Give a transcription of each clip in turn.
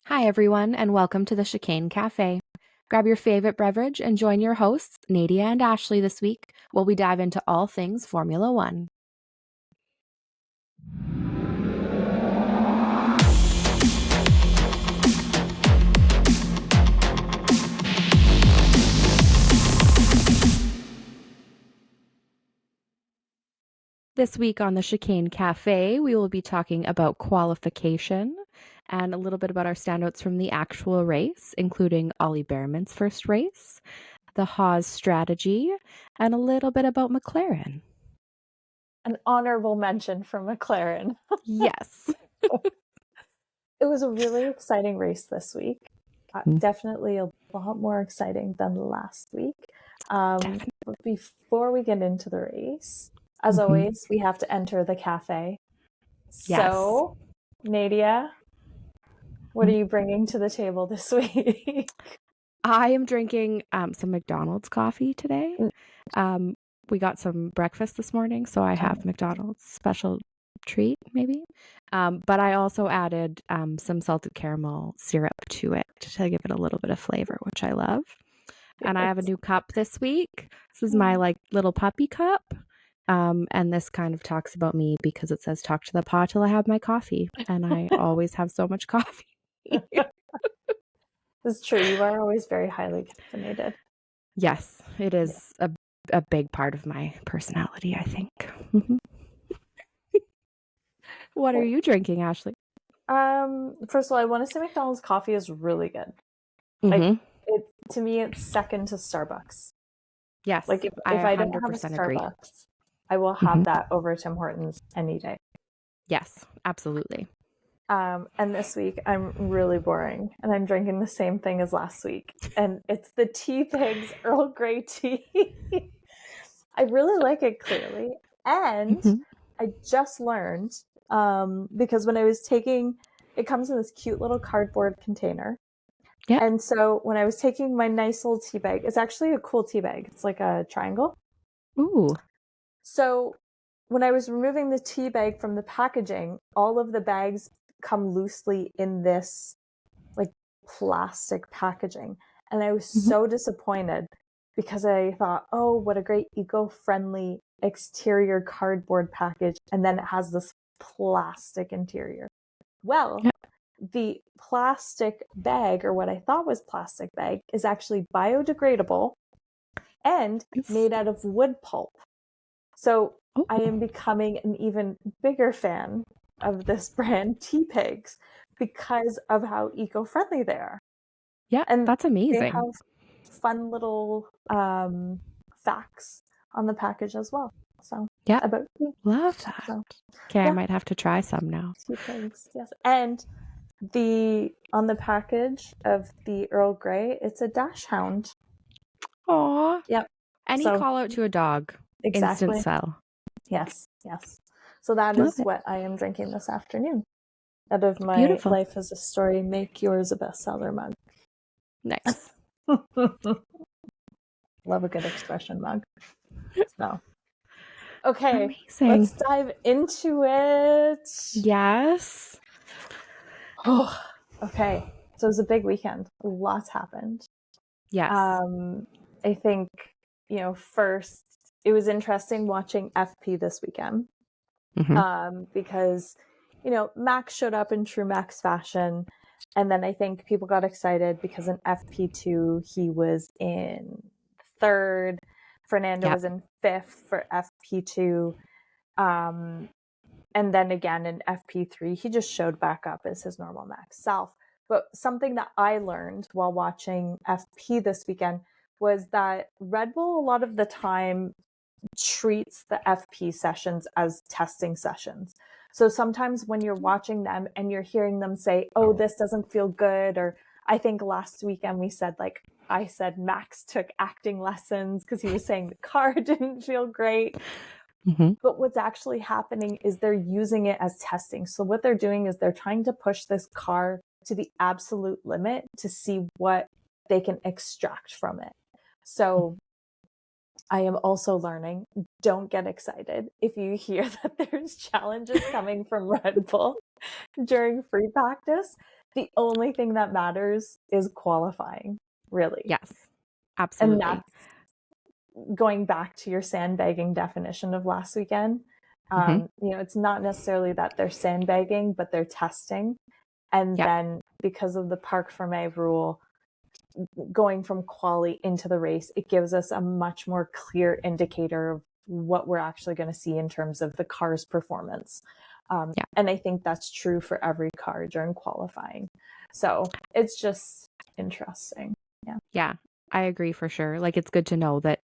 Hi, everyone, and welcome to the Chicane Cafe. Grab your favorite beverage and join your hosts, Nadia and Ashley, this week while we dive into all things Formula One. This week on the Chicane Cafe, we will be talking about qualification and a little bit about our standouts from the actual race, including Ollie Bearman's first race, the Haas Strategy, and a little bit about McLaren. An honorable mention from McLaren. Yes. It was a really exciting race this week. Definitely a lot more exciting than last week. But before we get into the race, as always, we have to enter the cafe. So, Nadia, what are you bringing to the table this week? I am drinking some McDonald's coffee today. We got some breakfast this morning, so I have McDonald's special treat, maybe. But I also added some salted caramel syrup to it to give it a little bit of flavor, which I love. And I have a new cup this week. This is my little puppy cup. And this kind of talks about me because it says talk to the paw till I have my coffee. And I always have so much coffee. It's true. You are always very highly caffeinated. Yes, it is a big part of my personality, I think. What are you drinking, Ashley? First of all, I want to say McDonald's coffee is really good. To me, it's second to Starbucks. Yes, if I don't have a Starbucks, agree. I will have that over Tim Hortons any day. Yes, absolutely. And this week I'm really boring, and I'm drinking the same thing as last week, and it's the Tea Pigs Earl Grey tea. I really like it, clearly, and I just learned because when I was taking, it comes in this cute little cardboard container. Yeah. And so when I was taking my nice little tea bag, it's actually a cool tea bag. It's like a triangle. Ooh. So when I was removing the tea bag from the packaging, all of the bags come loosely in this like plastic packaging. And I was so disappointed because I thought, oh, what a great eco-friendly exterior cardboard package. And then it has this plastic interior. Well, the plastic bag, or what I thought was plastic bag, is actually biodegradable and made out of wood pulp. So I am becoming an even bigger fan of this brand, Tea Pigs, because of how eco-friendly they are. Yeah, and that's amazing. They have fun little facts on the package as well. So yeah, about tea. Love that. So, okay, I might have to try some now. Tea Pigs, yes. And on the package of the Earl Grey, it's a dachshund. Aw. Yep. Any call out to a dog. Exactly. Instant sell. Yes. So that is what I am drinking this afternoon. Out of my Life as a Story, Make Yours a Bestseller mug. Nice. Love a good expression mug. So, okay, amazing. Let's dive into it. Yes. Oh, okay. So it was a big weekend. Lots happened. Yes. I think, first, it was interesting watching FP this weekend. Because, Max showed up in true Max fashion. And then I think people got excited because in FP2, he was in third. Fernando was in fifth for FP2. And then again in FP3, he just showed back up as his normal Max self. But something that I learned while watching FP this weekend was that Red Bull, a lot of the time, treats the FP sessions as testing sessions. So sometimes when you're watching them and you're hearing them say, oh, this doesn't feel good, or I think last weekend we said, I said Max took acting lessons because he was saying the car didn't feel great. But what's actually happening is they're using it as testing. So what they're doing is they're trying to push this car to the absolute limit to see what they can extract from it. So I am also learning, don't get excited if you hear that there's challenges coming from Red Bull during free practice, the only thing that matters is qualifying, really. Yes, And absolutely. that's going back to your sandbagging definition of last weekend. Mhm. It's not necessarily that they're sandbagging, but they're testing. And Yep. then because of the Parc Fermé rule, going from quali into the race, it gives us a much more clear indicator of what we're actually going to see in terms of the car's performance. Yeah. And I think that's true for every car during qualifying. So it's just interesting. Yeah. Yeah, I agree for sure. Like, it's good to know that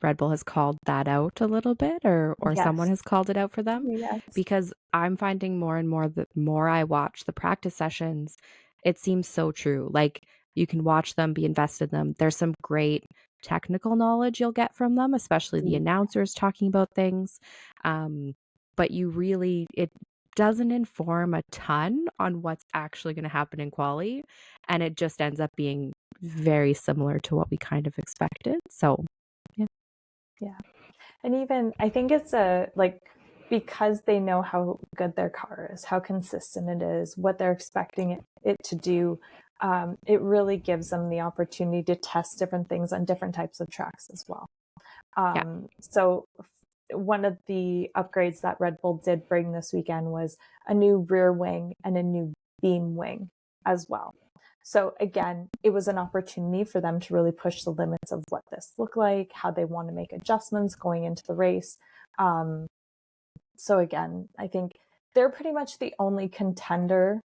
Red Bull has called that out a little bit, or someone Yes. has called it out for them, Yes. because I'm finding more and more, the more I watch the practice sessions, it seems so true. Like, you can watch them, be invested in them. There's some great technical knowledge you'll get from them, especially the announcers talking about things. But it doesn't inform a ton on what's actually going to happen in quali, and it just ends up being very similar to what we kind of expected. So, yeah. Yeah. And even I think it's because they know how good their car is, how consistent it is, what they're expecting it to do. It really gives them the opportunity to test different things on different types of tracks as well. Yeah. So one of the upgrades that Red Bull did bring this weekend was a new rear wing and a new beam wing as well. So again, it was an opportunity for them to really push the limits of what this looked like, how they want to make adjustments going into the race. So again, I think they're pretty much the only contender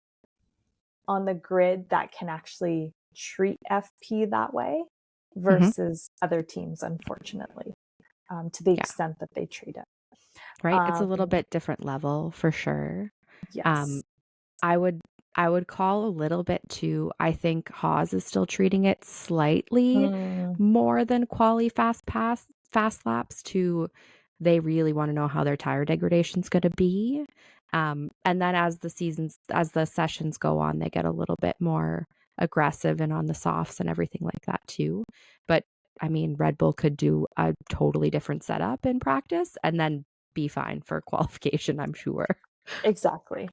on the grid that can actually treat FP that way versus other teams, unfortunately, to the Yeah. extent that they treat it. Right. It's a little bit different level for sure. Yes. I would I would call a little bit too. I think Haas is still treating it slightly more than quali fast laps to, they really want to know how their tire degradation is going to be. And then as the sessions go on, they get a little bit more aggressive and on the softs and everything like that too. But I mean, Red Bull could do a totally different setup in practice and then be fine for qualification, I'm sure. Exactly.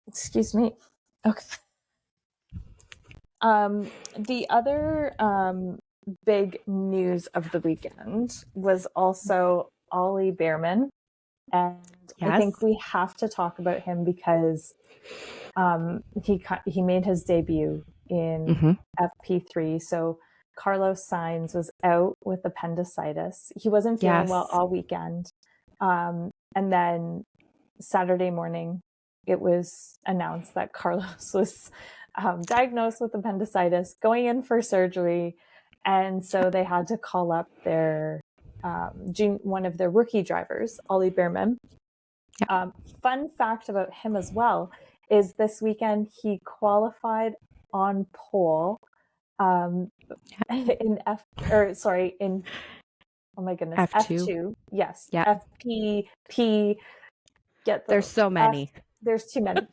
Excuse me. Okay. The other big news of the weekend was also Ollie Bearman. And I Yes. think we have to talk about him because he made his debut in FP3. So Carlos Sainz was out with appendicitis. He wasn't feeling well Yes. all weekend. And then Saturday morning, it was announced that Carlos was diagnosed with appendicitis, going in for surgery. And so they had to call up one of their rookie drivers, Ollie Bearman. Fun fact about him as well is this weekend he qualified on pole in F2. F2. Yes, Yeah. FPP. There's so many. There's too many.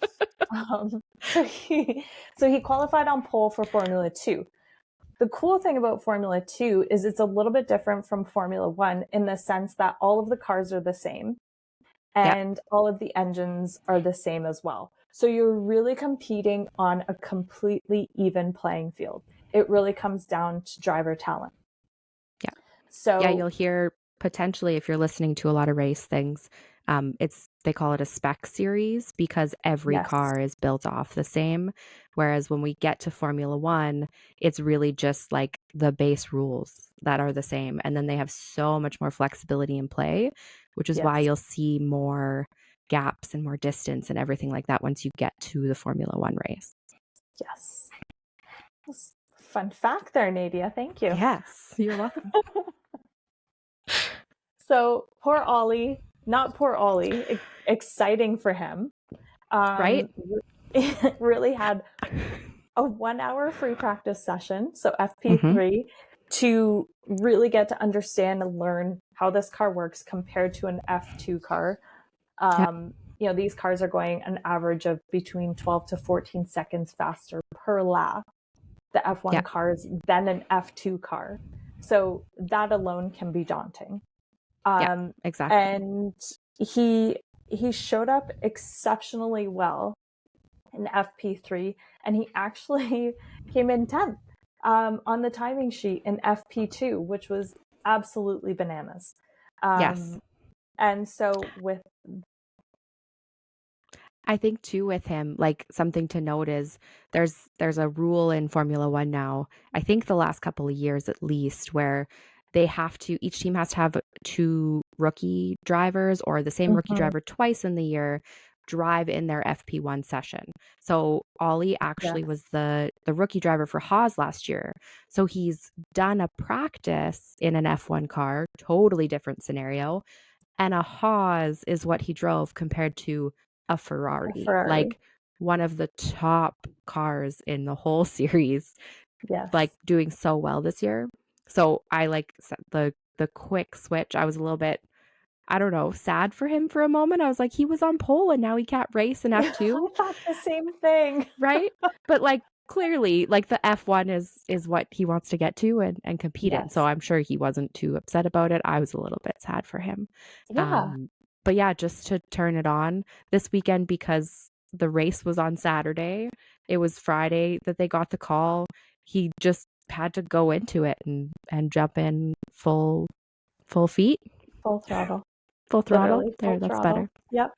So he qualified on pole for Formula 2. The cool thing about Formula 2 is it's a little bit different from Formula 1 in the sense that all of the cars are the same and all of the engines are the same as well. So you're really competing on a completely even playing field. It really comes down to driver talent. Yeah. So yeah, you'll hear potentially, if you're listening to a lot of race things, they call it a spec series because every yes, car is built off the same. Whereas when we get to Formula One, it's really just like the base rules that are the same. And then they have so much more flexibility in play, which is why yes, you'll see more gaps and more distance and everything like that once you get to the Formula One race. yes. Fun fact there, Nadia. Thank you. Yes, you're welcome. So poor Ollie, not poor Ollie, exciting for him. Right? Really had a 1 hour free practice session, so Mm-hmm. FP3, to really get to understand and learn how this car works compared to an F2 car. These cars are going an average of between 12 to 14 seconds faster per lap, the F1 cars, than an F2 car. So that alone can be daunting. Exactly. And he showed up exceptionally well in FP3, and he actually came in 10th on the timing sheet in FP2, which was absolutely bananas. Yes. And so with I think too with him, like something to note is there's a rule in Formula One now, I think the last couple of years at least, where they have to each team has to have two rookie drivers or the same rookie Mhm. driver twice in the year drive in their FP1 session. So Ollie actually Yes, was the rookie driver for Haas last year. So he's done a practice in an F1 car, totally different scenario, and a Haas is what he drove compared to a a Ferrari, Ferrari. like one of the top cars in the whole series, like Yes. doing so well this year. So I like the quick switch. I was a little bit, I don't know, sad for him for a moment. I was like, he was on pole and now he can't race in Yeah, I F2, thought the same thing. right? But like clearly, like the F1 is what he wants to get to and compete in. So Yes. I'm sure he wasn't too upset about it. I was a little bit sad for him. Yeah. Um, but yeah, just to turn it on this weekend because the race was on Saturday. It was Friday that they got the call. He just had to go into it and jump in full feet, Full throttle. full throttle. Literally There, full that's throttle. better. Yep.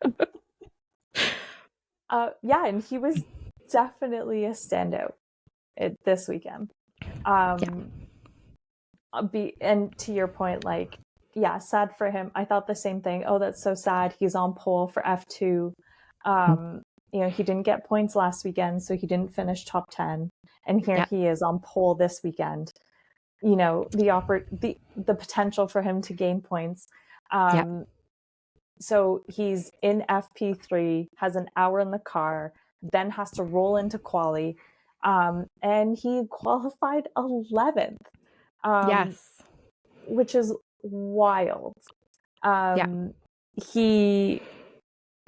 Yeah, and he was definitely a standout this weekend. Yeah. Um, and to your point, like, yeah, sad for him. I thought the same thing. Oh, that's so sad. He's on pole for F2. Mhm. He didn't get points last weekend, so he didn't finish top 10. And here Yeah. he is on pole this weekend. The potential for him to gain points. Yeah. So he's in FP3, has an hour in the car, then has to roll into quali, and he qualified 11th, Yes. which is wild. Yeah. Um, he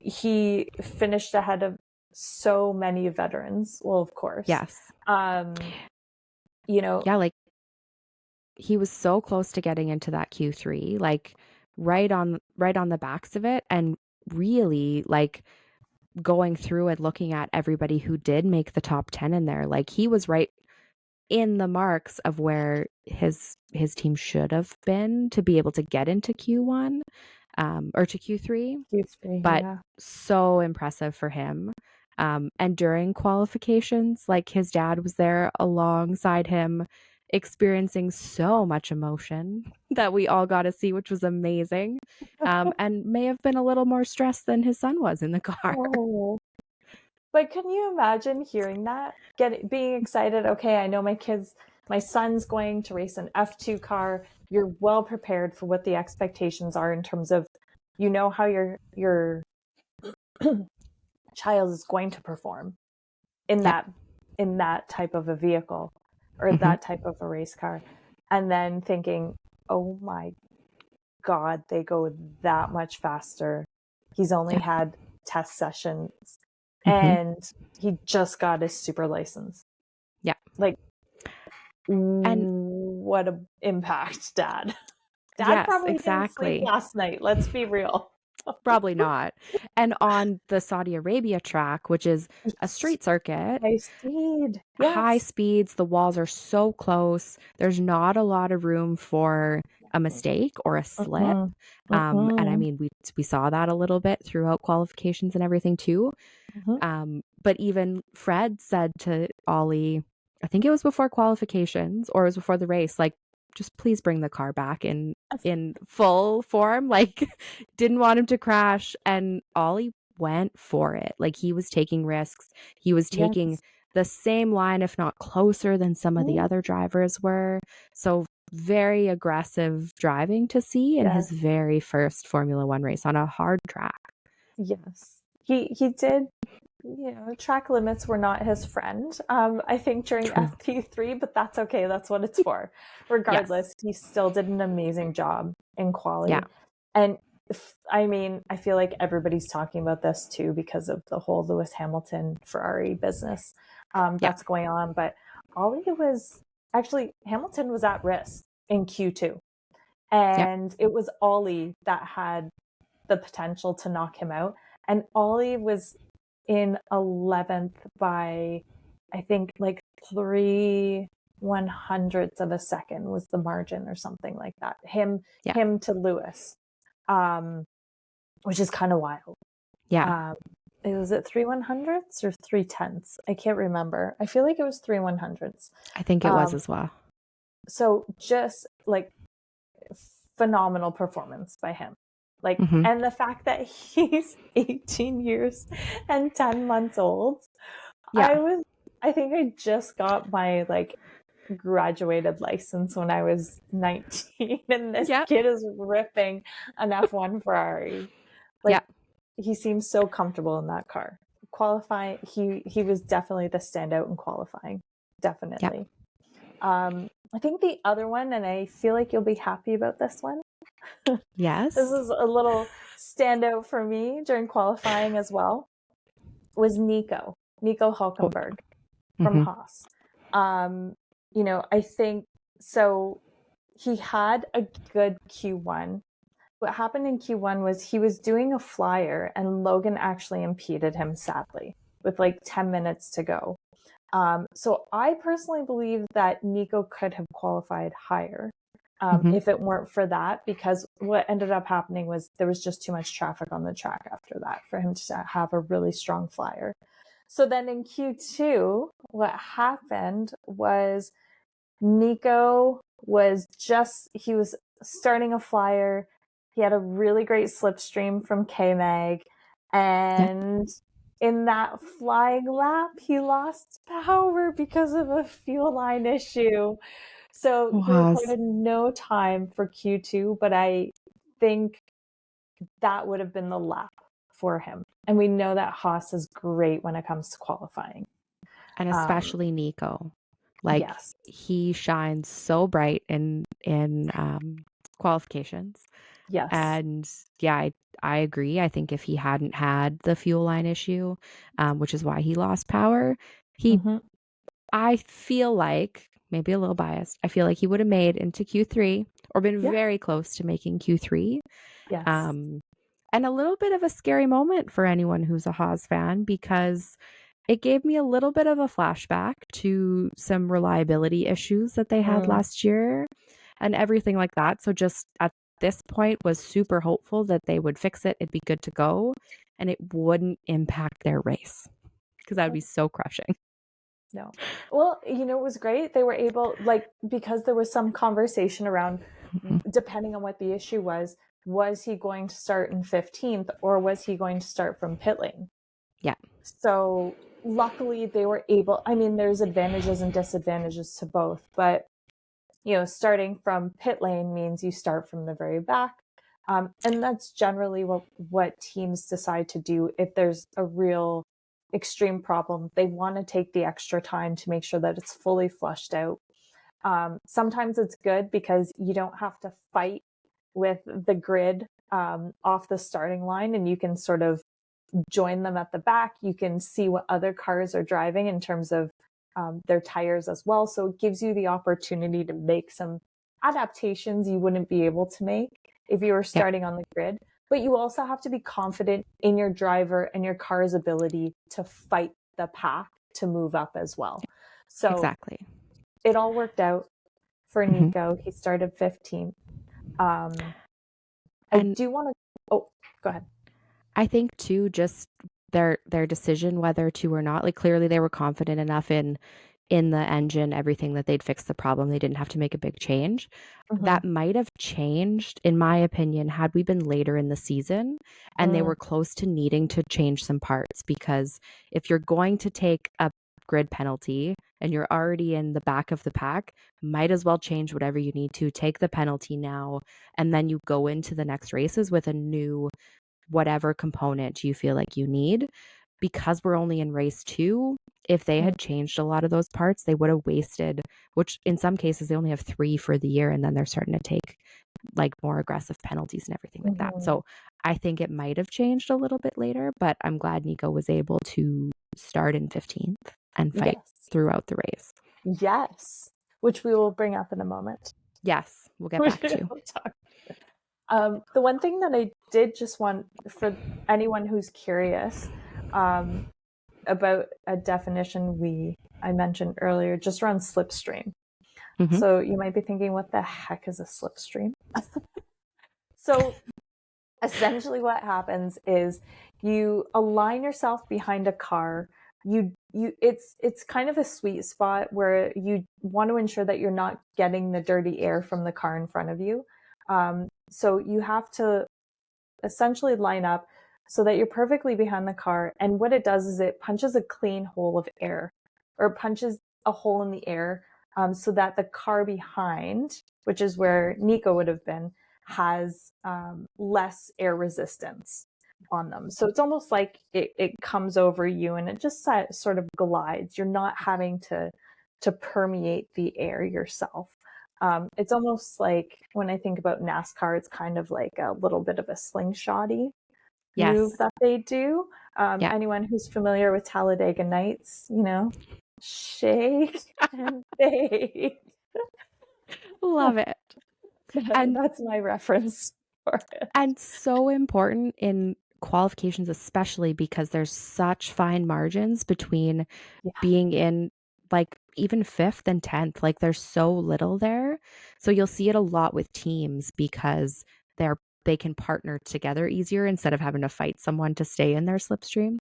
he finished ahead of so many veterans. Well, of course. Yes. Um, you know, Yeah, like he was so close to getting into that Q3, like right on the backs of it, and really like going through and looking at everybody who did make the top 10 in there. Like he was right in the marks of where his team should have been to be able to get into Q1 or to Q3, Q3, but yeah. so impressive for him. And during qualifications, like his dad was there alongside him, experiencing so much emotion that we all got to see, which was amazing. And may have been a little more stressed than his son was in the car. Oh, but can you imagine hearing that? Being excited, okay, I know my son's going to race an F2 car. You're well prepared for what the expectations are in terms of how your child is going to perform in Yeah. that type of a vehicle or Hmm. that type of a race car. And then thinking, "Oh my God, they go that much faster." He's only Yeah. had test sessions Hmm. and he just got his super license. Yeah. Like, And what a impact, Dad. Dad yes, probably didn't sleep exactly. last night. Let's be real. Probably not. And on the Saudi Arabia track, which is a Yes. street circuit, High speed. high Yes. speeds, the walls are so close. There's not a lot of room for a mistake or a slip. Mm-mm. And I Mm-mm. mean, we saw that a little bit throughout qualifications and everything too. Mm-hmm. But even Fred said to Ollie, I think it was before qualifications or it was before the race, like, just please bring the car back in full form. Like, didn't want him to crash. And Ollie went for it. Like he was taking risks. He was taking Yes. the same line, if not closer than some of the Mhm. other drivers were. So very aggressive driving to see in his Yes. very first Formula One race on a hard track. Yes. He did, track limits were not his friend, I think during True. FP3, but that's okay. That's what it's for. Yes. Regardless, he still did an amazing job in Yeah. quali. And I mean, I feel like everybody's talking about this too because of the whole Lewis Hamilton Ferrari business Yeah. that's going on. But Hamilton was at risk in Q2. Yeah. And it was Ollie that had the potential to knock him out. And Ollie was in 11th by, I think, like 3/100ths of a second was the margin or something like that. Him to Lewis, which is kind of wild. Yeah. Was it 3/100ths or 3/10ths? I can't remember. I feel like it was 3/100ths. I think it was as well. So just like phenomenal performance by him. Like, and the fact that he's 18 years and 10 months old. Yeah. I think I just got my like graduated license when I was 19, and this kid is ripping an F1 Ferrari. Like, he seems so comfortable in that car. Qualifying, he was definitely the standout in qualifying. Definitely. I think the other one, and I feel like you'll be happy about this one. Yes. This is a little standout for me during qualifying as well, was Nico Hülkenberg from Haas. You know, I think so. He had a good Q1. What happened in Q1 was he was doing a flyer and Logan actually impeded him, sadly, with like 10 minutes to go. So I personally believe that Nico could have qualified higher if it weren't for that, because what ended up happening was there was just too much traffic on the track after that for him to have a really strong flyer. So then in Q2, what happened was Nico he was starting a flyer. He had a really great slipstream from K-Mag. And in that flying lap, he lost power because of a fuel line issue. So he recorded no time for Q2, but I think that would have been the lap for him. And we know that Haas is great when it comes to qualifying. And especially Nico. Like, he shines so bright in qualifications. Yes. And yeah, I agree. I think if he hadn't had the fuel line issue, which is why he lost power, I feel like, maybe a little biased, I feel like he would have made into Q3 or been very close to making Q3. Yes. And a little bit of a scary moment for anyone who's a Haas fan, because it gave me a little bit of a flashback to some reliability issues that they had last year and everything like that. So just at this point was super hopeful that they would fix it. It'd be good to go and it wouldn't impact their race, because that would be so crushing. No. Well, you know, it was great. They were able, like, because there was some conversation around, depending on what the issue was he going to start in 15th or was he going to start from pit lane? Yeah. So luckily they were able, I mean, there's advantages and disadvantages to both, but, you know, starting from pit lane means you start from the very back. And that's generally what teams decide to do if there's a real extreme problem. They want to take the extra time to make sure that it's fully flushed out. Sometimes it's good because you don't have to fight with the grid off the starting line, and you can sort of join them at the back. You can see what other cars are driving in terms of their tires as well. So it gives you the opportunity to make some adaptations you wouldn't be able to make if you were starting on the grid. But you also have to be confident in your driver and your car's ability to fight the pack to move up as well. So it all worked out for Nico. He started 15th. I do want to, go ahead. I think too, just their decision whether to or not, like clearly they were confident enough in the engine, everything, that they'd fix the problem. They didn't have to make a big change. That might have changed, in my opinion, had we been later in the season and they were close to needing to change some parts, because if you're going to take a grid penalty and you're already in the back of the pack, might as well change whatever you need to, take the penalty now, and then you go into the next races with a new whatever component you feel like you need. Because we're only in race 2, if they had changed a lot of those parts, they would have wasted, which in some cases they only have 3 for the year, and then they're starting to take like more aggressive penalties and everything like that. So I think it might have changed a little bit later, but I'm glad Nico was able to start in 15th and fight throughout the race. Yes, which we will bring up in a moment. Yes, we'll get back to. The one thing that I did just want, for anyone who's curious, about a definition I mentioned earlier, just around slipstream. Mhm. So you might be thinking, what the heck is a slipstream? So essentially what happens is you align yourself behind a car. It's kind of a sweet spot where you want to ensure that you're not getting the dirty air from the car in front of you. So you have to essentially line up so that you're perfectly behind the car. And what it does is it punches a clean hole of air, or punches a hole in the air, so that the car behind, which is where Nico would have been, has less air resistance on them. So it's almost like it comes over you and it just sort of glides. You're not having to permeate the air yourself. It's almost like, when I think about NASCAR, it's kind of like a little bit of a slingshotty move Yes. that they do. Yeah. Anyone who's familiar with Talladega Nights, shake and bake. Love it. And That's my reference for it. and so important in qualifications, especially because there's such fine margins between Yeah. being in like even 5th and 10th. Like there's so little there. So you'll see it a lot with teams because they can partner together easier instead of having to fight someone to stay in their slipstream,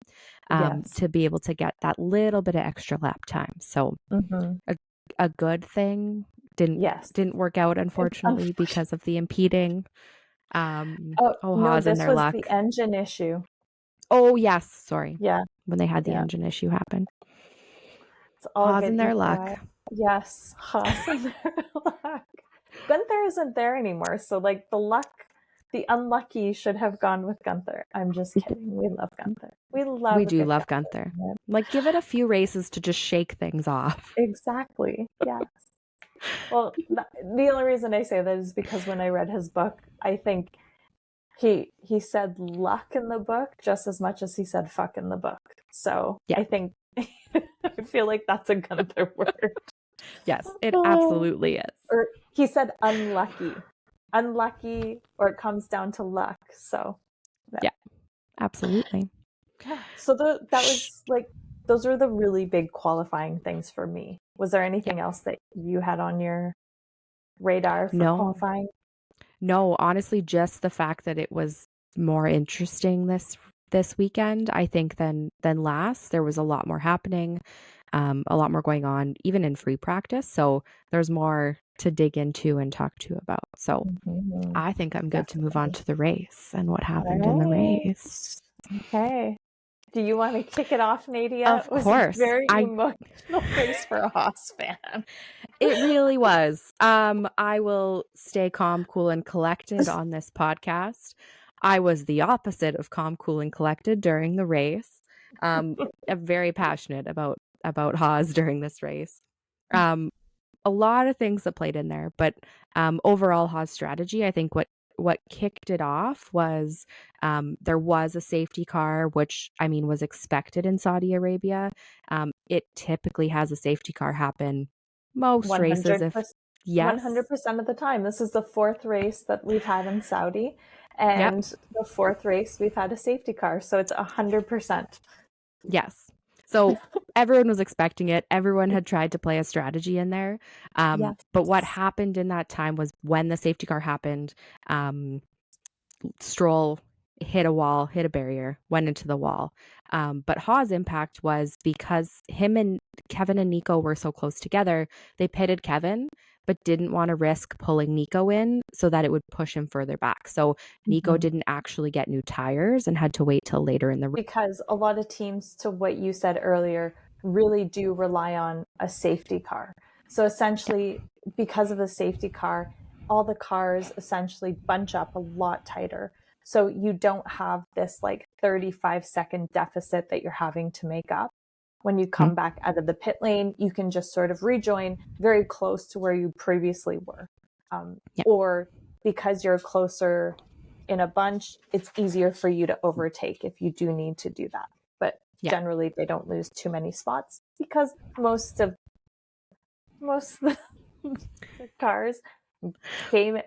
Yes. to be able to get that little bit of extra lap time. So Mm-hmm. a good thing Yes. didn't work out, unfortunately, because of the impeding. Oh, no, Haas and this their was the luck. engine issue. Oh yes, sorry. Yeah. When they had the Yeah. engine issue happen. It's all Haas good, and their Eli. luck. Yes, Haas and their luck. Gunther isn't there anymore, so like the unlucky should have gone with Gunther. I'm just kidding. We love Gunther. We love We a do good love Gunther. Gunther. Like give it a few races to just shake things off. Exactly. Yes. Well, the only reason I say that is because when I read his book, I think he said luck in the book just as much as he said fuck in the book. So Yeah. I think I feel like that's a Gunther word. Yes, it absolutely is. Or he said unlucky, or it comes down to luck. So Yeah, absolutely. yeah. So that was like, those were the really big qualifying things for me. Was there anything else that you had on your radar for No, qualifying? no, honestly, just the fact that it was more interesting this weekend, I think, than last. There was a lot more happening, a lot more going on, even in free practice. So there's more to dig into and talk to about. So Mm-hmm. I think I'm good to move on Definitely. to the race and what happened in the All race. right. Okay. Do you want to kick it off, Nadia? Of It was a course, very emotional race for a Haas fan. it really was. I will stay calm, cool, and collected on this podcast. I was the opposite of calm, cool, and collected during the race. I'm very passionate about Haas during this race. A lot of things that played in there, but overall Haas strategy, I think what kicked it off was there was a safety car, which I mean was expected in Saudi Arabia. It typically has a safety car happen most races. 100%, If yes, 100% of the time. This is the fourth race that we've had in Saudi, yep, and the fourth race we've had a safety car. So it's 100%. yes. So everyone was expecting it. Everyone had tried to play a strategy in there. Yes. But what happened in that time was when the safety car happened, Stroll hit a wall, hit a barrier, went into the wall. But Haas' impact was because him and Kevin and Nico were so close together, they pitted Kevin, but didn't want to risk pulling Nico in so that it would push him further back. So Nico didn't actually get new tires and had to wait till later in the race. Because a lot of teams, to what you said earlier, really do rely on a safety car. So essentially, because of the safety car, all the cars essentially bunch up a lot tighter. So you don't have this like 35-second deficit that you're having to make up. When you come back out of the pit lane, you can just sort of rejoin very close to where you previously were. Or because you're closer in a bunch, it's easier for you to overtake if you do need to do that. But generally, they don't lose too many spots because most of the cars came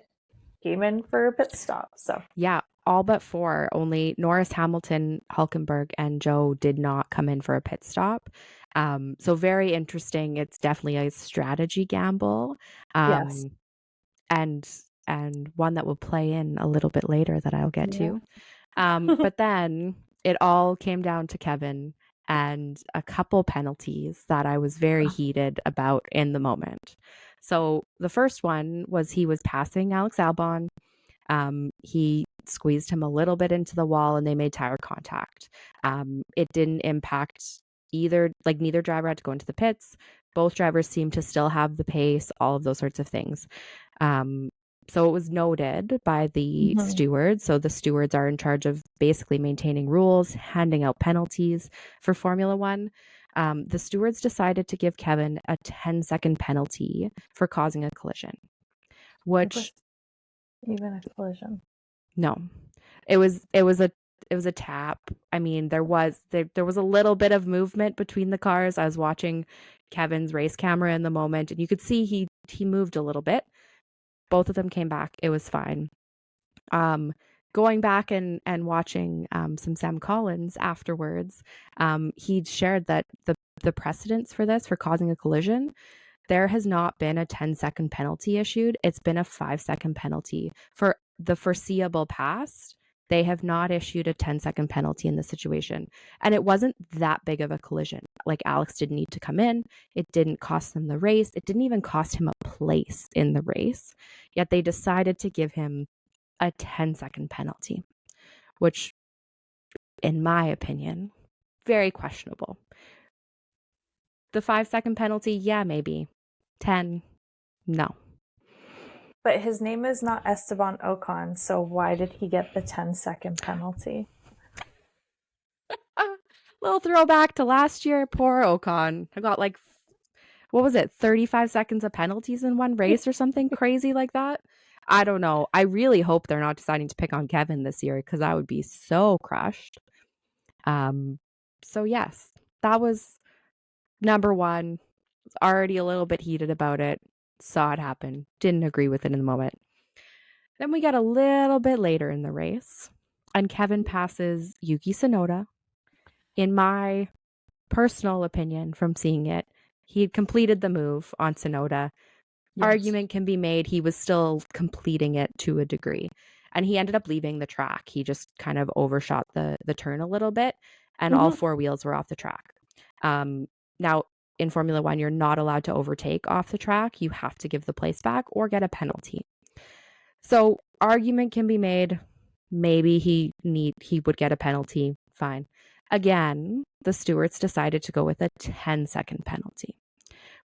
in for a pit stop. So yeah, all but four, only Norris, Hamilton, Hulkenberg, and Joe did not come in for a pit stop. So very interesting. It's definitely a strategy gamble. Yes. And one that will play in a little bit later that I'll get Yeah. to. But then it all came down to Kevin and a couple penalties that I was very heated about in the moment. So the first one was he was passing Alex Albon. He squeezed him a little bit into the wall and they made tire contact. It didn't impact neither driver had to go into the pits. Both drivers seemed to still have the pace, all of those sorts of things. So it was noted by the stewards. So the stewards are in charge of basically maintaining rules, handing out penalties for Formula One. The stewards decided to give Kevin a 10-second penalty for causing a collision, which even a collision. No, it was a tap. I mean, there was a little bit of movement between the cars. I was watching Kevin's race camera in the moment, and you could see he moved a little bit. Both of them came back. It was fine. Going back and watching some Sam Collins afterwards, he shared that the precedents for this, for causing a collision, there has not been a 10-second penalty issued. It's been a 5-second penalty. For the foreseeable past, they have not issued a 10-second penalty in this situation. And it wasn't that big of a collision. Like, Alex didn't need to come in. It didn't cost them the race. It didn't even cost him a place in the race. Yet they decided to give him a 10-second penalty, which, in my opinion, very questionable. The 5-second penalty, yeah, maybe. 10, no. But his name is not Esteban Ocon, so why did he get the 10-second penalty? Little throwback to last year. Poor Ocon. I got like, what was it, 35 seconds of penalties in one race or something crazy like that? I don't know. I really hope they're not deciding to pick on Kevin this year, because I would be so crushed. So yes, that was number one. Was already a little bit heated about it. Saw it happen. Didn't agree with it in the moment. Then we got a little bit later in the race, and Kevin passes Yuki Tsunoda. In my personal opinion, from seeing it, he had completed the move on Tsunoda. Yes. Argument can be made he was still completing it to a degree, and he ended up leaving the track. He just kind of overshot the turn a little bit, and all four wheels were off the track. Now, in Formula One, you're not allowed to overtake off the track. You have to give the place back or get a penalty. So argument can be made, maybe he would get a penalty, fine. Again, the stewards decided to go with a 10-second penalty,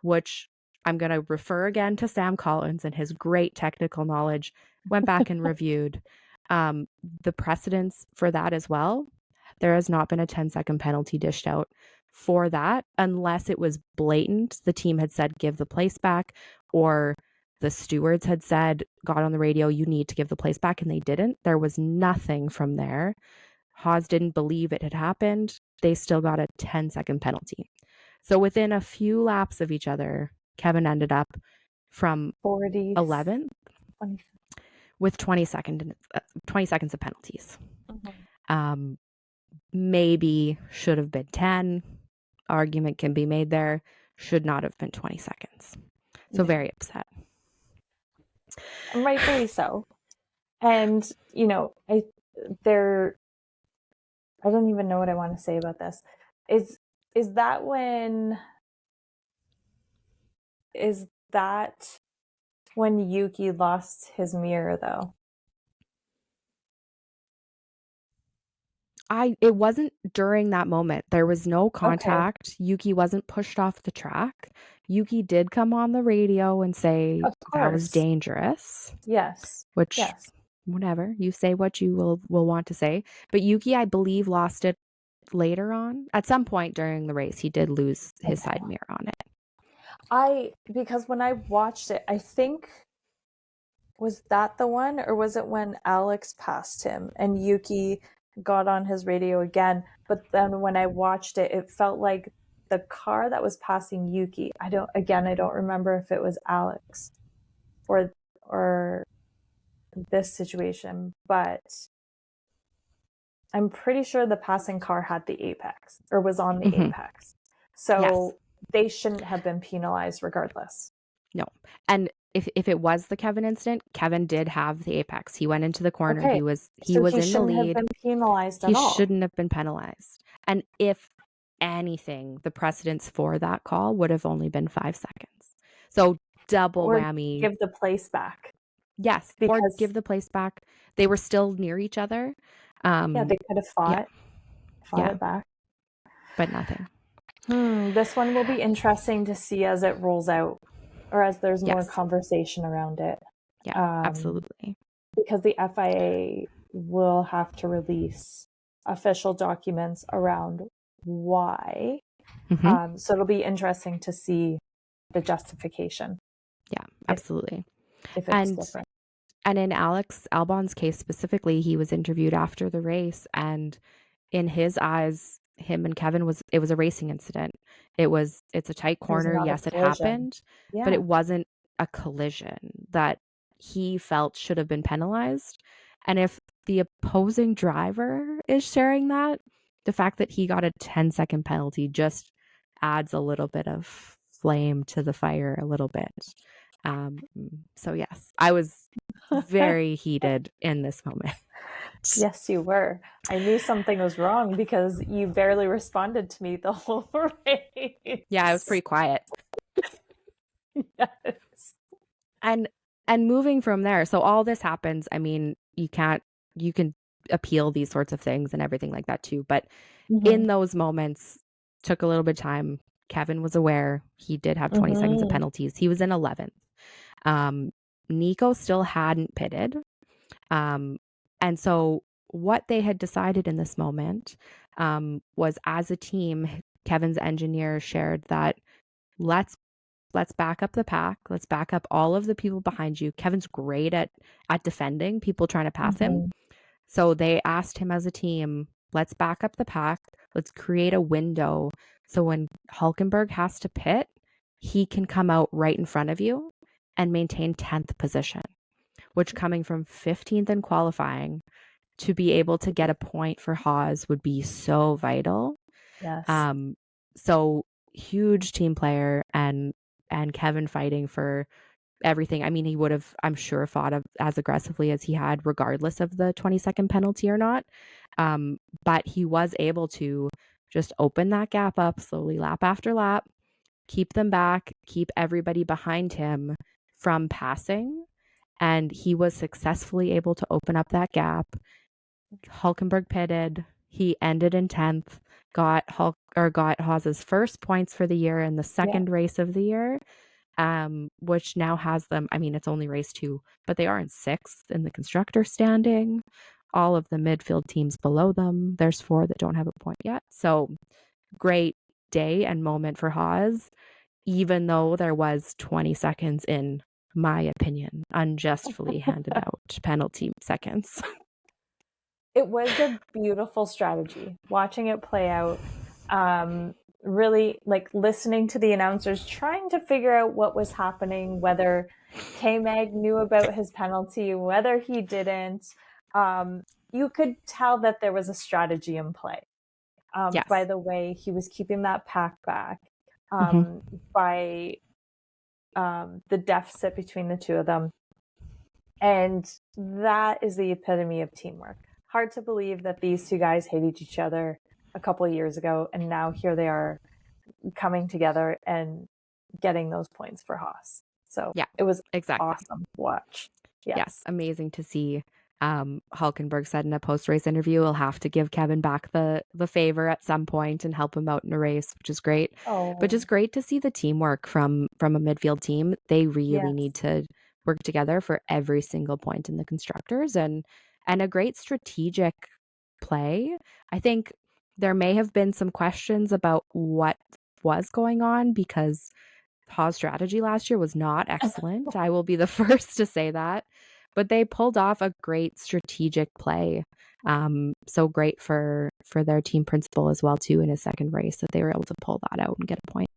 which I'm going to refer again to Sam Collins and his great technical knowledge. Went back and reviewed the precedents for that as well. There has not been a 10-second penalty dished out for that, unless it was blatant. The team had said, give the place back, or the stewards had said, got on the radio, you need to give the place back, and they didn't. There was nothing from there. Haas didn't believe it had happened. They still got a 10-second penalty. So within a few laps of each other, Kevin ended up from 11th with 20 seconds of penalties. Maybe should have been 10. Argument can be made there. Should not have been 20 seconds. So very upset. Rightfully so. And, I don't even know what I want to say about this. Is that when Yuki lost his mirror, though? It wasn't during that moment. There was no contact. Okay. Yuki wasn't pushed off the track. Yuki did come on the radio and say that was dangerous. Yes. Which, whatever. You say what you will want to say. But Yuki, I believe, lost it later on. At some point during the race, he did lose his side mirror on it. Because when I watched it, I think, was that the one, or was it when Alex passed him and Yuki got on his radio again? But then when I watched it, it felt like the car that was passing Yuki, I don't remember if it was Alex or this situation, but I'm pretty sure the passing car had the apex or was on the Mhm. apex. So they shouldn't have been penalized regardless. No. And if it was the Kevin incident, Kevin did have the apex. He went into the corner. Okay. He So was he in the shouldn't have lead. been penalized He at all. shouldn't have been penalized. And if anything, the precedence for that call would have only been 5 seconds. So double Or whammy. give the place back. Yes, or Because give the place back. They were still near each other. yeah, they could have fought Yeah. it back. But nothing. This one will be interesting to see as it rolls out, or as there's more Yes. conversation around it. Yeah, absolutely. Because the FIA will have to release official documents around why. So it'll be interesting to see the justification. Yeah, absolutely. If it's different. And in Alex Albon's case specifically, he was interviewed after the race, and in his eyes, him and Kevin it was a racing incident. It's a tight corner. Yes, it happened, but it wasn't a collision that he felt should have been penalized. And if the opposing driver is sharing that, the fact that he got a 10-second penalty just adds a little bit of flame to the fire a little bit. So yes, I was very heated in this moment. Yes, you were. I knew something was wrong because you barely responded to me the whole race. Yeah, I was pretty quiet. Yes. And moving from there, so all this happens. I mean, you can appeal these sorts of things and everything like that too. But in those moments, took a little bit of time. Kevin was aware he did have 20 seconds of penalties. He was in 11th. Nico still hadn't pitted. And so what they had decided in this moment was, as a team, Kevin's engineer shared that let's back up the pack. Let's back up all of the people behind you. Kevin's great at defending people trying to pass him. So they asked him as a team, let's back up the pack. Let's create a window so when Hülkenberg has to pit, he can come out right in front of you and maintain 10th position, which, coming from 15th in qualifying, to be able to get a point for Haas would be so vital. Yes. So huge team player, and Kevin fighting for everything. I mean, he would have, I'm sure, fought as aggressively as he had, regardless of the 20-second penalty or not. But he was able to just open that gap up slowly, lap after lap, keep them back, keep everybody behind him from passing. And he was successfully able to open up that gap. Hülkenberg pitted. He ended in 10th, got Haas's first points for the year in the second race of the year, which now has them, I mean, it's only race 2, but they are in 6th in the constructor standing. All of the midfield teams below them, there's 4 that don't have a point yet. So great day and moment for Haas, even though there was 20 seconds, in my opinion, unjustly handed out penalty seconds. It was a beautiful strategy. Watching it play out, really, like, listening to the announcers, trying to figure out what was happening, whether K-Mag knew about his penalty, whether he didn't. You could tell that there was a strategy in play. Yes. By the way he was keeping that pack back, by the deficit between the two of them. And that is the epitome of teamwork. Hard to believe that these two guys hated each other a couple of years ago, and now here they are coming together and getting those points for Haas. So yeah, it was exactly awesome to watch. Yes, amazing to see. Hülkenberg said in a post-race interview, he'll have to give Kevin back the favor at some point and help him out in a race, which is great. But just great to see the teamwork from a midfield team. They really need to work together for every single point in the constructors, and a great strategic play. I think there may have been some questions about what was going on, because Haas strategy last year was not excellent. I will be the first to say that. But they pulled off a great strategic play. So great for their team principal as well, too, in his second race, that they were able to pull that out and get a point.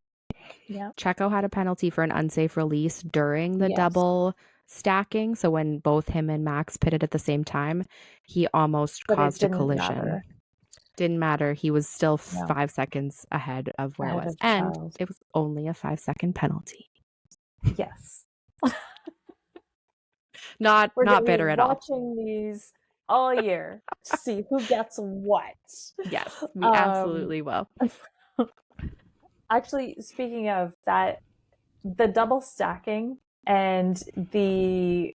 Yeah. Checo had a penalty for an unsafe release during the double stacking. So when both him and Max pitted at the same time, he almost But it caused a didn't collision. matter. Didn't matter. He was still No, 5 seconds ahead of where it ahead was. of And Charles. it was only a 5-second penalty. Yes. Not We're going to be bitter at all. watching these all year to see who gets what. Yes, we Um, absolutely will. actually, speaking of that, the double stacking and the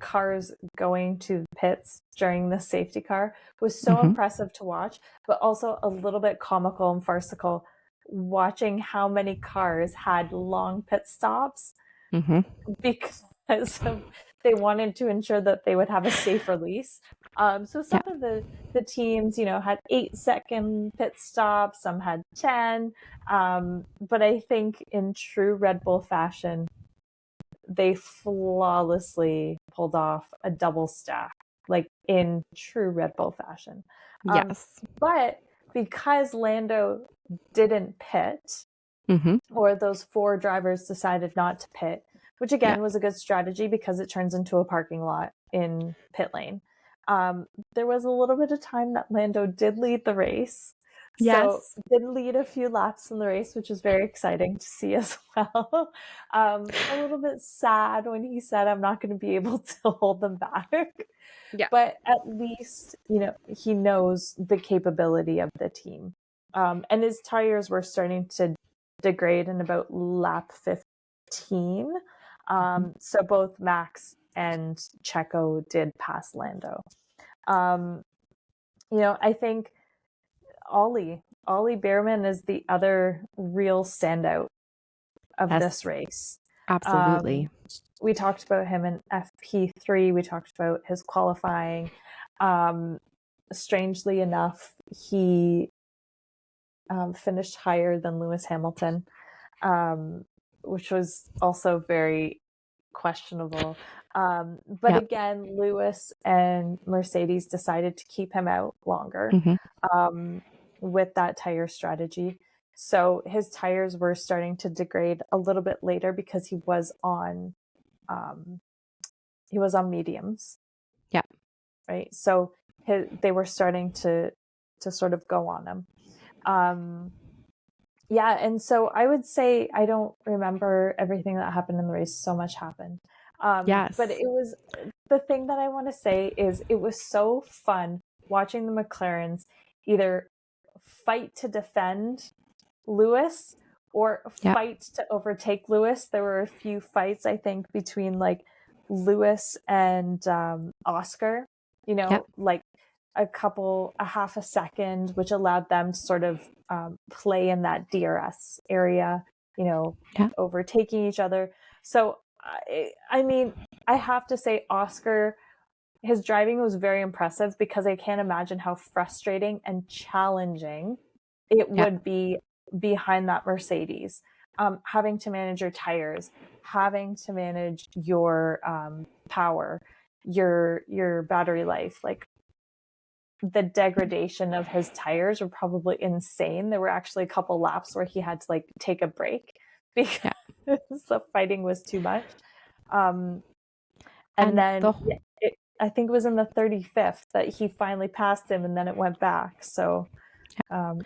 cars going to the pits during the safety car was so impressive to watch, but also a little bit comical and farcical watching how many cars had long pit stops because they wanted to ensure that they would have a safe release. So some of the teams, had 8-second pit stops, some had 10. But I think in true Red Bull fashion, they flawlessly pulled off a double stack, like in true Red Bull fashion. Yes. But because Lando didn't pit, or those 4 drivers decided not to pit, which again was a good strategy because it turns into a parking lot in pit lane. There was a little bit of time that Lando did lead the race. So Yes. did lead a few laps in the race, which was very exciting to see as well. A little bit sad when he said, I'm not going to be able to hold them back. Yeah. But at least, he knows the capability of the team. And his tires were starting to degrade in about lap 15. So both Max and Checo did pass Lando. I think Ollie Bearman is the other real standout of this race. Absolutely. We talked about him in FP3. We talked about his qualifying. Strangely enough, he finished higher than Lewis Hamilton, which was also very questionable. But again, Lewis and Mercedes decided to keep him out longer with that tire strategy. So his tires were starting to degrade a little bit later because he was on mediums. Yeah. Right. So they were starting to sort of go on him. Yeah, and so I would say I don't remember everything that happened in the race. So much happened. Yes. But it was, the thing that I want to say is it was so fun watching the McLarens either fight to defend Lewis or fight to overtake Lewis. There were a few fights, I think, between like Lewis and Oscar, like a half a second, which allowed them to sort of play in that DRS area, overtaking each other. So, I mean, I have to say, Oscar, his driving was very impressive because I can't imagine how frustrating and challenging it would be behind that Mercedes, having to manage your tires, having to manage your power, your battery life. Like, the degradation of his tires were probably insane. There were actually a couple laps where he had to like take a break because the fighting was too much. And then I think it was in the 35th that he finally passed him, and then it went back. So, and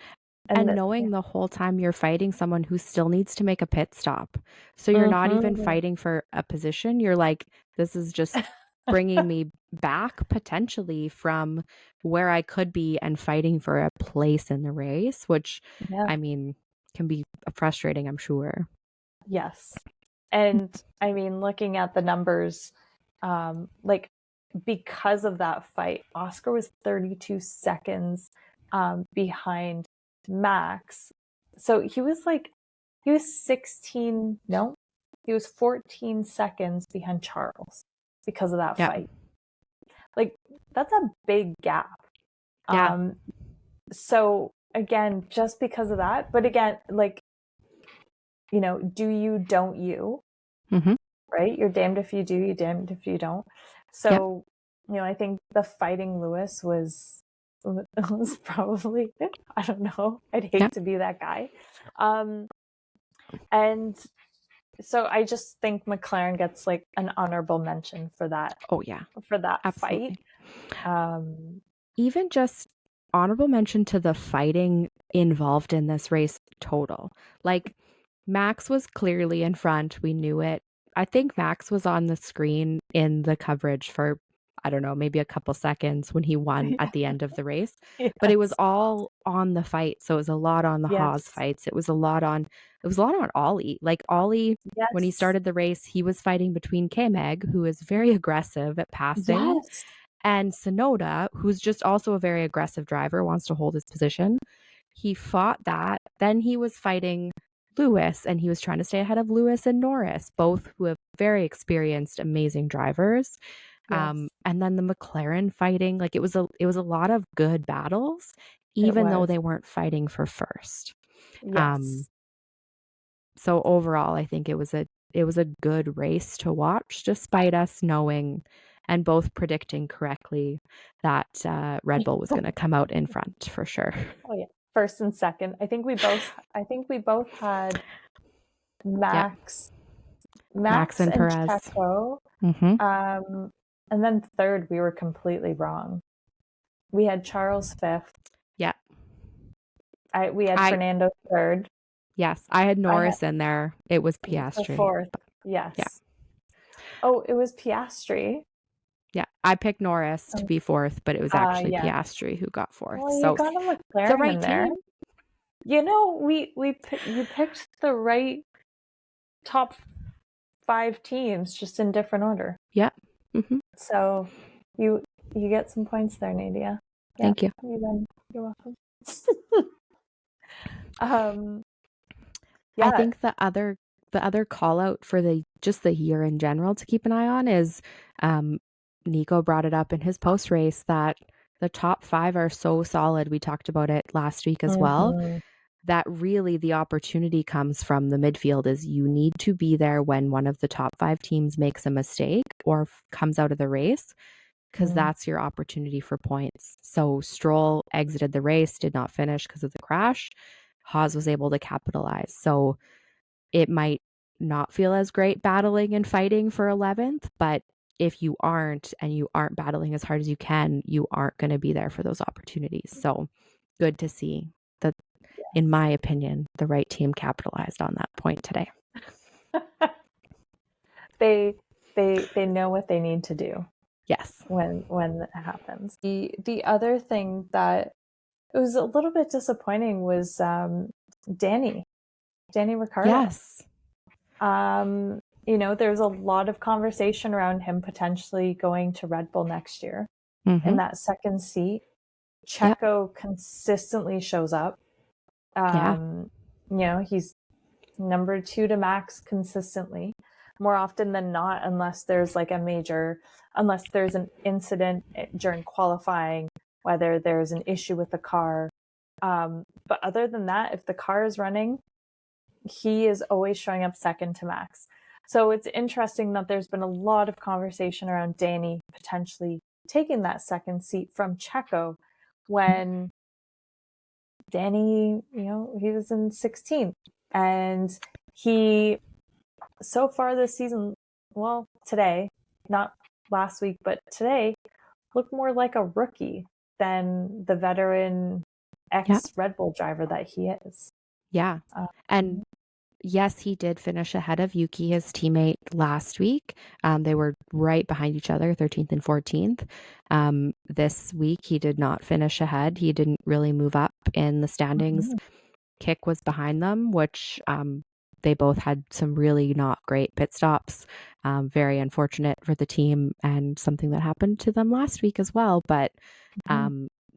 knowing the whole time you're fighting someone who still needs to make a pit stop. So you're not even fighting for a position. You're like, this is just bringing me back potentially from where I could be and fighting for a place in the race, which I mean, can be frustrating, I'm sure. Yes. And I mean, looking at the numbers, like, because of that fight, Oscar was 32 seconds behind Max. So he was 14 seconds behind Charles because of that fight. Like, that's a big gap. So again, just because of that, but again, like, do you, don't you, right? You're damned if you do, you're damned if you don't. So, I think the fighting Lewis was probably, I don't know, I'd hate to be that guy. And So I just think McLaren gets like an honorable mention for that. Oh yeah, Fight. absolutely. Even just honorable mention to the fighting involved in this race total. Like Max was clearly in front. We knew it. I think Max was on the screen in the coverage for, I don't know, maybe a couple seconds when he won at the end of the race. But it was Yes. all on the fight. So it was a lot on the Yes. Haas fights. It was a lot on Ollie. Like Ollie, when he Yes. started the race, he was fighting between K-Meg, who is very aggressive at passing, Yes. and Sonoda, who's just also a very aggressive driver, wants to hold his position. He fought that. Then he was fighting Lewis, and he was trying to stay ahead of Lewis and Norris, both who have very experienced, amazing drivers. Yes. And then the McLaren fighting, like it was a lot of good battles, It even though was. they weren't fighting for first. Yes. So overall, I think it was a good race to watch, despite us knowing and both predicting correctly that Red Bull was going to come out in front for sure. Oh yeah. First and second. I think we both had Yeah, Max Max Max and and Perez. Checo. Mm-hmm. And then third we were completely wrong. We had Charles fifth. Yeah, We had Fernando third. Yes, I had Norris in there. It was The Piastri. fourth. Yeah. Yes. Oh, it was Piastri. Yeah, I picked Norris to be fourth, but it was actually Yeah. Piastri who got fourth. Well, you So got a McLaren the right in there. team. You know, you picked the right top 5 teams, just in different order. Yeah. Mm-hmm. So you get some points there, Nadia. Yeah, Thank you. you win. You're welcome. Yeah. I think the other call out for the year in general to keep an eye on is Nico brought it up in his post race that the top 5 are so solid. We talked about it last week as well. That really the opportunity comes from the midfield is you need to be there when one of the top 5 teams makes a mistake or comes out of the race, because that's your opportunity for points. So Stroll exited the race, did not finish because of the crash. Haas was able to capitalize. So it might not feel as great battling and fighting for 11th, but if you aren't and you aren't battling as hard as you can, you aren't going to be there for those opportunities. So good to see that, in my opinion, the right team capitalized on that point today. They know what they need to do. Yes. When it happens. The other thing that it was a little bit disappointing was Danny Ricciardo. Yes. There's a lot of conversation around him potentially going to Red Bull next year in that second seat. Checo consistently shows up. He's number 2 to Max consistently, more often than not, unless there's an incident during qualifying, whether there's an issue with the car. But other than that, if the car is running, he is always showing up second to Max. So it's interesting that there's been a lot of conversation around Danny potentially taking that second seat from Checo when Danny, he was in 16th. And he, so far this season, well, today, not last week, but today, looked more like a rookie than the veteran ex-Red Bull driver that he is. Yeah. And yes, he did finish ahead of Yuki, his teammate, last week. They were right behind each other, 13th and 14th. This week, he did not finish ahead. He didn't really move up in the standings. Kick was behind them, which they both had some really not great pit stops. Very unfortunate for the team and something that happened to them last week as well. But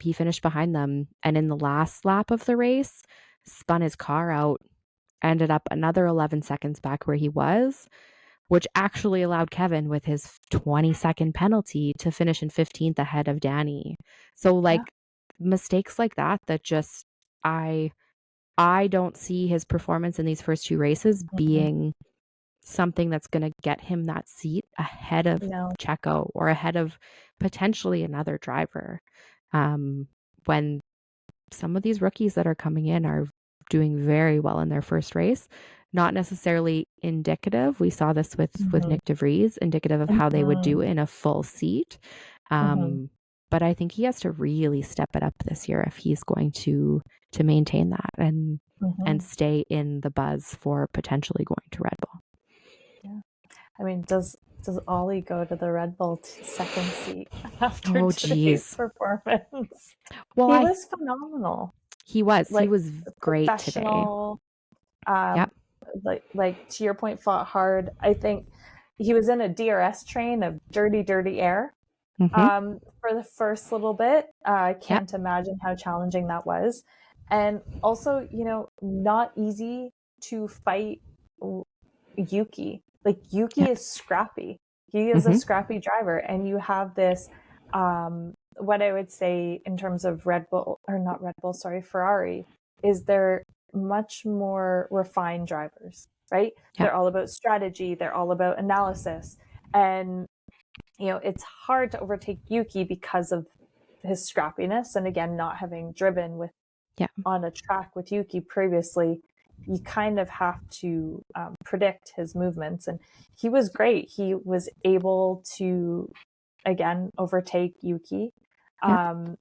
he finished behind them. And in the last lap of the race, spun his car out, ended up another 11 seconds back where he was, which actually allowed Kevin with his 20-second penalty to finish in 15th ahead of Danny. So mistakes like that just, I don't see his performance in these first 2 races being something that's going to get him that seat ahead of Checo or ahead of potentially another driver. When some of these rookies that are coming in are doing very well in their first race, not necessarily indicative. We saw this with Mhm. Nick DeVries, indicative of how they would do in a full seat. Mhm. But I think he has to really step it up this year if he's going to maintain that and Mhm. stay in the buzz for potentially going to Red Bull. Yeah. I mean, does Ollie go to the Red Bull second seat after Oh, today's geez. performance? Well, He was phenomenal. he was Like great today. professional, Yep. like to your point, fought hard. I think he was in a DRS train of dirty air Mm-hmm. for the first little bit. I Yep. can't imagine how challenging that was. And also, not easy to fight Yuki. Like Yuki Yep. is scrappy. He is a Mm-hmm. scrappy driver, and you have this what I would say in terms of Red Bull, or not Red Bull, sorry, Ferrari, is they're much more refined drivers, right? Yep. They're all about strategy, they're all about analysis. And it's hard to overtake Yuki because of his scrappiness. And again, not having driven with Yep. on a track with Yuki previously, you kind of have to predict his movements. And he was great. He was able to, again, overtake Yuki. Yep.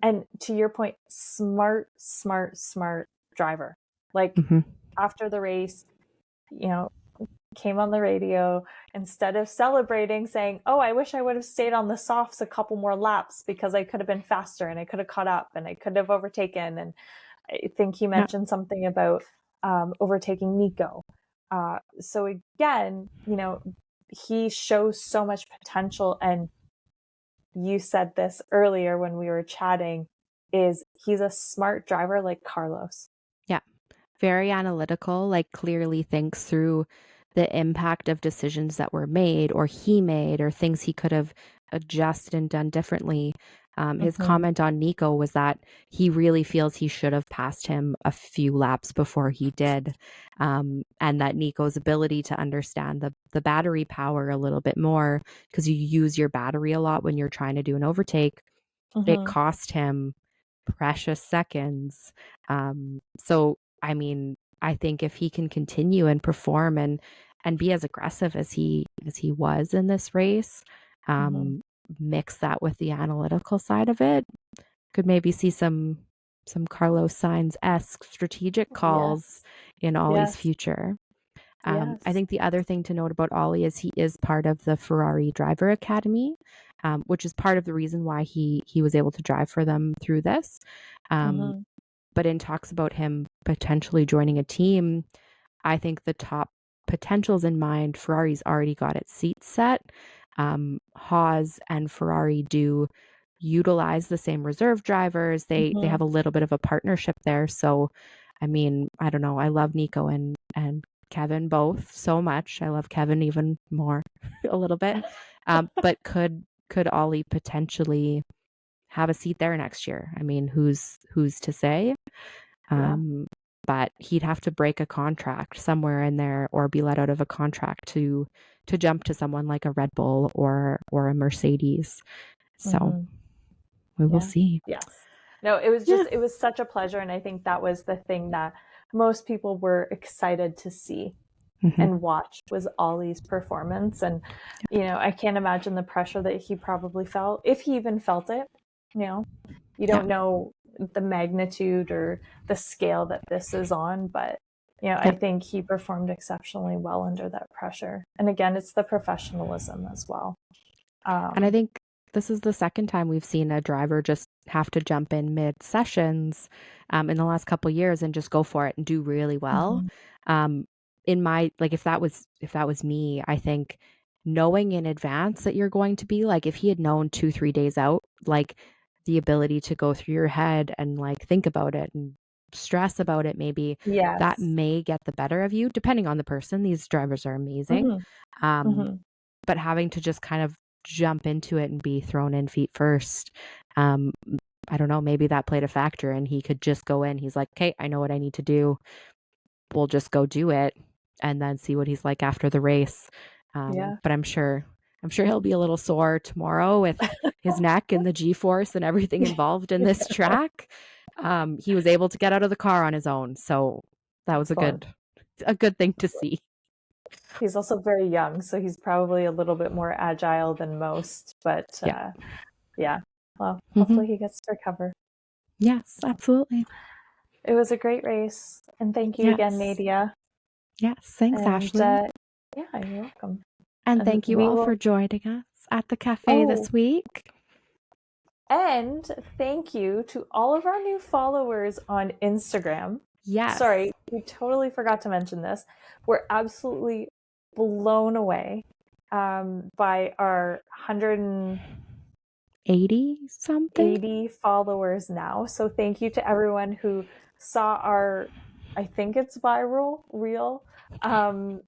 And to your point, smart driver. Like Mm-hmm. after the race, came on the radio, instead of celebrating, saying, "Oh, I wish I would have stayed on the softs a couple more laps because I could have been faster and I could have caught up and I could have overtaken." And I think he Yep. mentioned something about overtaking Nico. So again, he shows so much potential. And you said this earlier when we were chatting, is he's a smart driver like Carlos. Yeah. Very analytical, like clearly thinks through the impact of decisions that were made or he made or things he could have adjusted and done differently. His Mm-hmm. comment on Nico was that he really feels he should have passed him a few laps before he did. And that Nico's ability to understand the battery power a little bit more, because you use your battery a lot when you're trying to do an overtake, it Mm-hmm. cost him precious seconds. So, I mean, I think if he can continue and perform and be as aggressive as he was in this race, Mm-hmm. mix that with the analytical side of it, could maybe see some Carlos Sainz-esque strategic Yes. calls in Ollie's Yes. future. I Yes. think the other thing to note about Ollie is he is part of the Ferrari Driver Academy, which is part of the reason why he was able to drive for them through this. Um, Mm-hmm. but in talks about him potentially joining a team, I think the top potentials in mind, Ferrari's already got its seats set. Haas and Ferrari do utilize the same reserve drivers. They Mm-hmm. have a little bit of a partnership there. So, I mean, I don't know. I love Nico and Kevin both so much. I love Kevin even more a little bit. But could Ollie potentially have a seat there next year? I mean, who's to say? Yeah. But he'd have to break a contract somewhere in there or be let out of a contract to jump to someone like a Red Bull or a Mercedes. So Mm-hmm. we will Yeah. see. Yes. No, it was Yeah. just, it was such a pleasure. And I think that was the thing that most people were excited to see Mm-hmm. and watch, was Ollie's performance. And, I can't imagine the pressure that he probably felt, if he even felt it. You Yeah. don't know the magnitude or the scale that this is on, but I Yeah. think he performed exceptionally well under that pressure. And again, it's the professionalism as well. And I think this is the second time we've seen a driver just have to jump in mid sessions in the last couple of years and just go for it and do really well. Mhm. In my, like, if that was me, I think knowing in advance that you're going to be, like, if he had known 2-3 days out, like, the ability to go through your head and like think about it and stress about it, maybe that Yes. may get the better of you depending on the person. These drivers are amazing. Mhm. Um, Mhm. but having to just kind of jump into it and be thrown in feet first, um, I don't know, maybe that played a factor and he could just go in. He's like, okay, I know what I need to do. We'll just go do it and then see what he's like after the race. Yeah. But I'm sure he'll be a little sore tomorrow with his neck and the G-force and everything involved in this track. He was able to get out of the car on his own, so that was a Excellent. a good thing to see. He's also very young, so he's probably a little bit more agile than most. But yeah, well, hopefully he gets to recover. Yes, absolutely. It was a great race, and thank you again, Nadia. Yes, thanks, and, Ashley. Yeah, you're welcome. And thank you all for joining us at the cafe this week. And thank you to all of our new followers on Instagram. Yes. Sorry, we totally forgot to mention this. We're absolutely blown away by our 180 something followers now. So thank you to everyone who saw our, I think it's viral reel on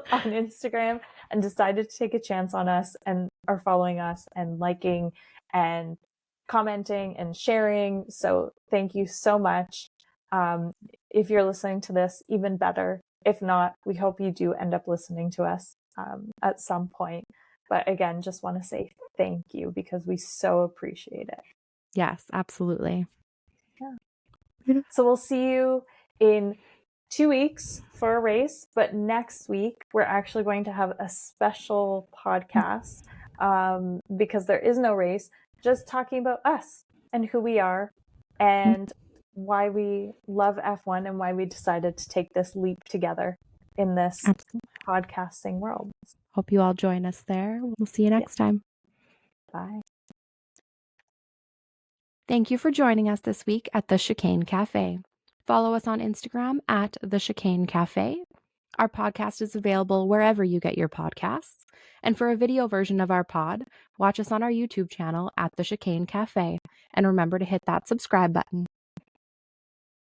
Instagram and decided to take a chance on us and are following us and liking and commenting and sharing. So thank you so much. If you're listening to this, even better. If not, we hope you do end up listening to us at some point. But again, just want to say thank you because we so appreciate it. Yes, absolutely. Yeah. So we'll see you in 2 weeks for a race, but next week we're actually going to have a special podcast because there is no race, just talking about us and who we are and why we love F1 and why we decided to take this leap together in this podcasting world. Hope you all join us there. We'll see you next time. Bye. Thank you for joining us this week at the Chicane Cafe. Follow us on Instagram at the Chicane Cafe. Our podcast is available wherever you get your podcasts. And for a video version of our pod, watch us on our YouTube channel at the Chicane Cafe. And remember to hit that subscribe button.